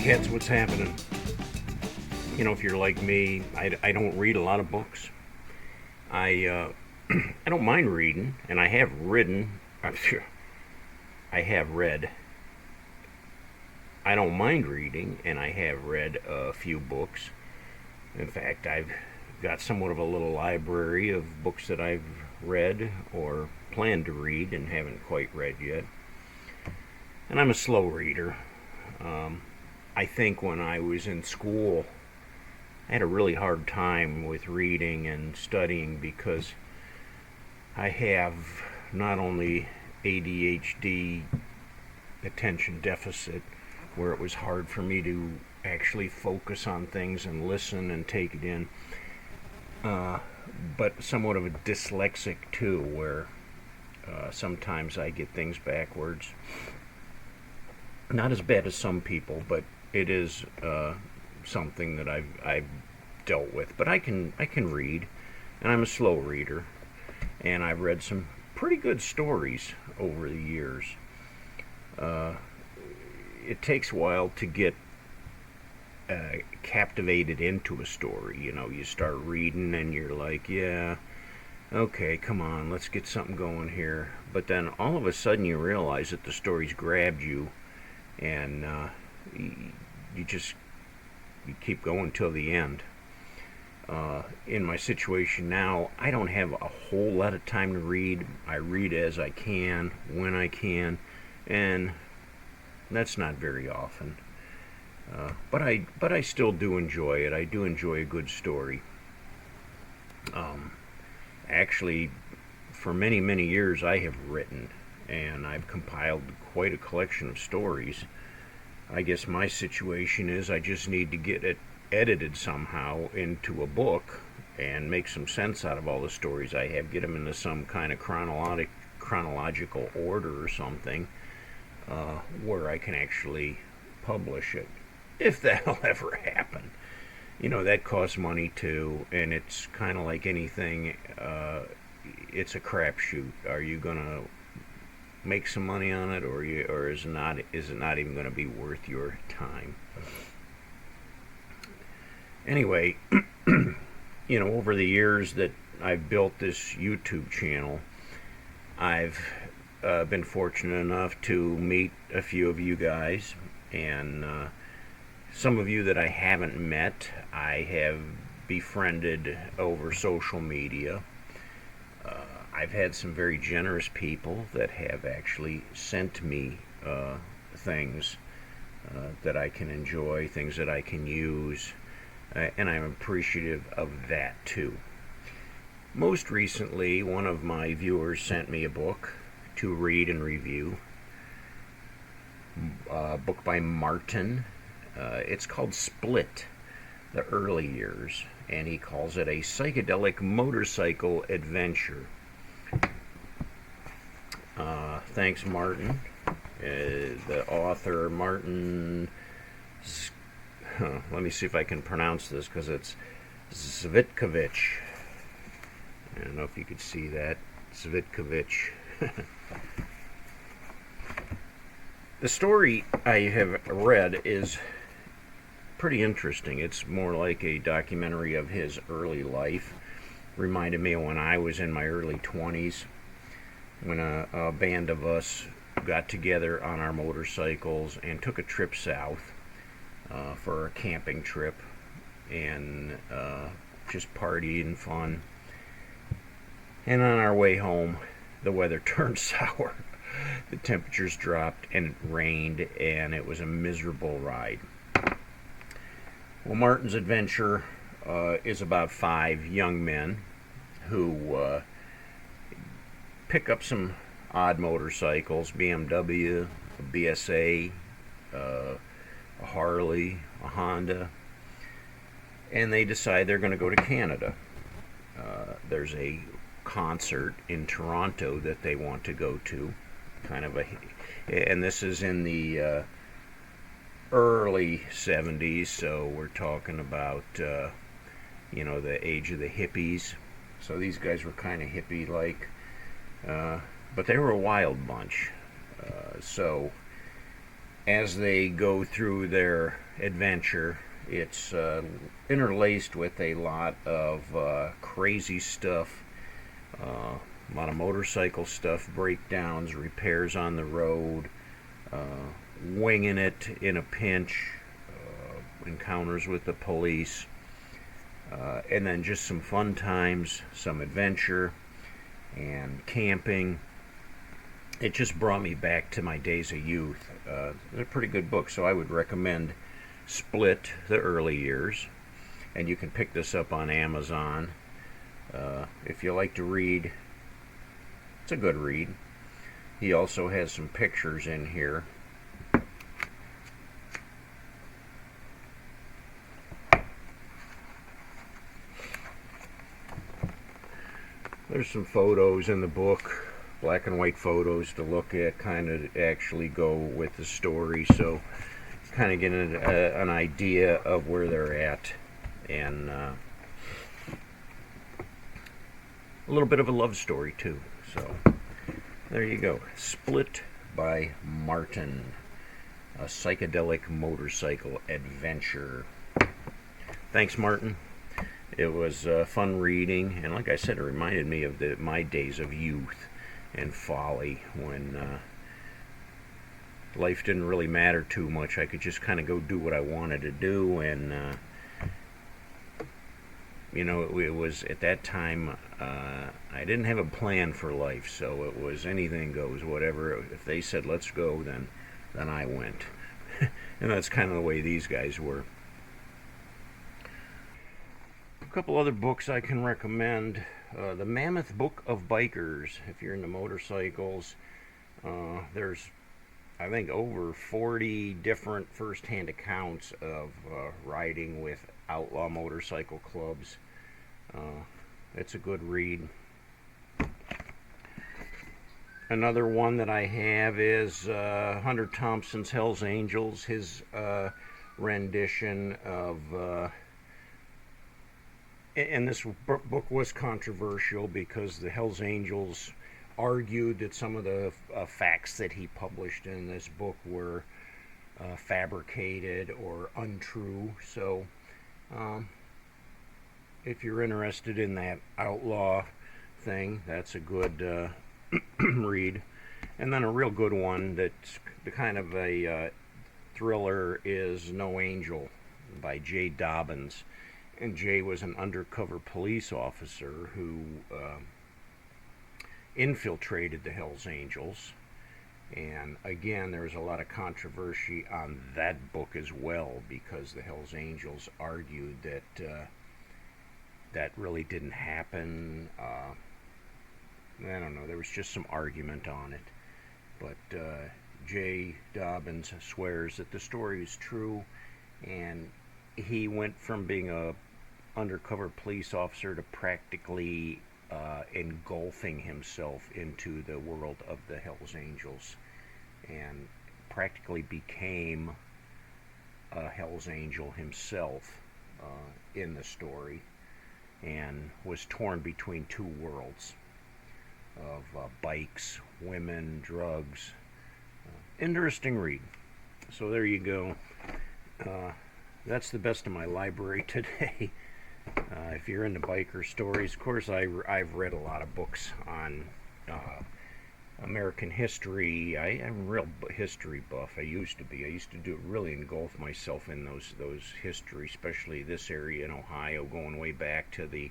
cats, what's happening? You know, if you're like me, I don't read a lot of books. I I don't mind reading, and I have ridden. I'm sure I have read. I don't mind reading, and I have read a few books. In fact, I've got somewhat of a little library of books that I've read or plan to read and haven't quite read yet. And I'm a slow reader. I think when I was in school, I had a really hard time with reading and studying because I have not only ADHD, attention deficit, where it was hard for me to actually focus on things and listen and take it in, but somewhat of a dyslexic too, where sometimes I get things backwards. Not as bad as some people, but it is something that I've dealt with. But I can read, and I'm a slow reader, and I've read some pretty good stories over the years. It takes a while to get captivated into a story. You know, you start reading and you're like, yeah, okay, come on, let's get something going here. But then all of a sudden you realize that the story's grabbed you, and you keep going till the end. In my situation now, I don't have a whole lot of time to read. I read as I can, when I can, and that's not very often. But I still do enjoy it. I do enjoy a good story. Actually, for many, many years I have written, and I've compiled quite a collection of stories. I guess my situation is I just need to get it edited somehow into a book and make some sense out of all the stories I have, get them into some kind of chronological order or something, where I can actually publish it, if that'll ever happen. You know, that costs money too, and it's kind of like anything, it's a crapshoot. Are you gonna make some money on it, or is it not even going to be worth your time? Anyway, you know, over the years that I've built this YouTube channel, I've been fortunate enough to meet a few of you guys, and some of you that I haven't met, I have befriended over social media. I've had some very generous people that have actually sent me things that I can enjoy, things that I can use, and I'm appreciative of that too. Most recently, one of my viewers sent me a book to read and review, a book by Martin. It's called Split, The Early Years, and he calls it a psychedelic motorcycle adventure. Thanks, Martin. The author, Martin, let me see if I can pronounce this, because it's Cvitkovich. I don't know if you could see that. Cvitkovich. The story I have read is pretty interesting. It's more like a documentary of his early life. Reminded me of when I was in my early 20s, when a band of us got together on our motorcycles and took a trip south for a camping trip, and just party and fun. And on our way home, the weather turned sour. The temperatures dropped and it rained, and it was a miserable ride. Well, Martin's adventure is about 5 young men who pick up some odd motorcycles, BMW, a BSA, a Harley, a Honda, and they decide they're going to go to Canada. There's a concert in Toronto that they want to go to, and this is in the early 70s, so we're talking about you know, the age of the hippies. So these guys were kind of hippie-like, but they were a wild bunch. So as they go through their adventure, it's interlaced with a lot of crazy stuff, a lot of motorcycle stuff, breakdowns, repairs on the road, winging it in a pinch, encounters with the police, and then just some fun times, some adventure, and camping. It just brought me back to my days of youth. It's a pretty good book, so I would recommend Split, the early years, and you can pick this up on Amazon. If you like to read, it's a good read. He also has some pictures in here. There's some photos in the book, black and white photos to look at, kind of actually go with the story, so kind of get an idea of where they're at, and a little bit of a love story too. So there you go. Split by Martin, a psychedelic motorcycle adventure. Thanks, Martin. It was fun reading, and like I said, it reminded me of my days of youth and folly, when life didn't really matter too much. I could just kind of go do what I wanted to do, and it was at that time, I didn't have a plan for life, so it was anything goes, whatever. If they said let's go, then I went. And that's kind of the way these guys were. A couple other books I can recommend. The Mammoth Book of Bikers, if you're into motorcycles. There's, I think, over 40 different first-hand accounts of riding with outlaw motorcycle clubs. It's a good read. Another one that I have is Hunter Thompson's Hell's Angels, his rendition of... and this book was controversial because the Hells Angels argued that some of the facts that he published in this book were fabricated or untrue. So if you're interested in that outlaw thing, that's a good read. And then a real good one that's the kind of a thriller is No Angel by Jay Dobbins. And Jay was an undercover police officer who infiltrated the Hells Angels. And again, there was a lot of controversy on that book as well, because the Hells Angels argued that that really didn't happen. I don't know, there was just some argument on it. But Jay Dobbins swears that the story is true, and he went from being a undercover police officer to practically engulfing himself into the world of the Hells Angels, and practically became a Hells Angel himself in the story, and was torn between two worlds of bikes, women, drugs. Interesting read. So there you go. That's the best of my library today. If you're into biker stories, of course, I've read a lot of books on American history. I'm a real history buff. I used to really engulf myself in those history, especially this area in Ohio, going way back to the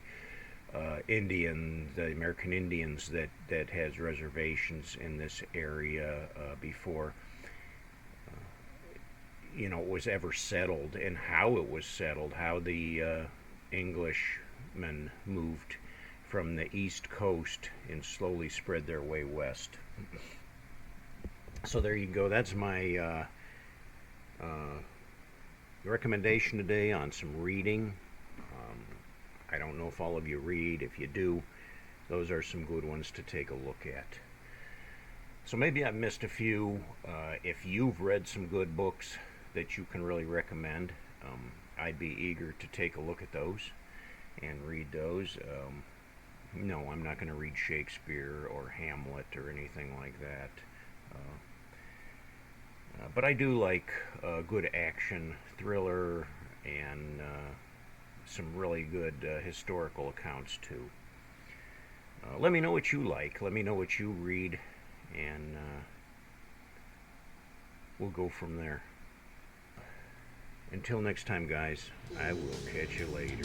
the American Indians that has reservations in this area before it was ever settled, and how it was settled, how the Englishmen moved from the East Coast and slowly spread their way west. So there you go. That's my recommendation today on some reading. I don't know if all of you read. If you do, those are some good ones to take a look at. So maybe I missed a few. If you've read some good books that you can really recommend, I'd be eager to take a look at those and read those. No, I'm not going to read Shakespeare or Hamlet or anything like that. But I do like a good action thriller and some really good historical accounts too. Let me know what you like. Let me know what you read, and we'll go from there. Until next time, guys, I will catch you later.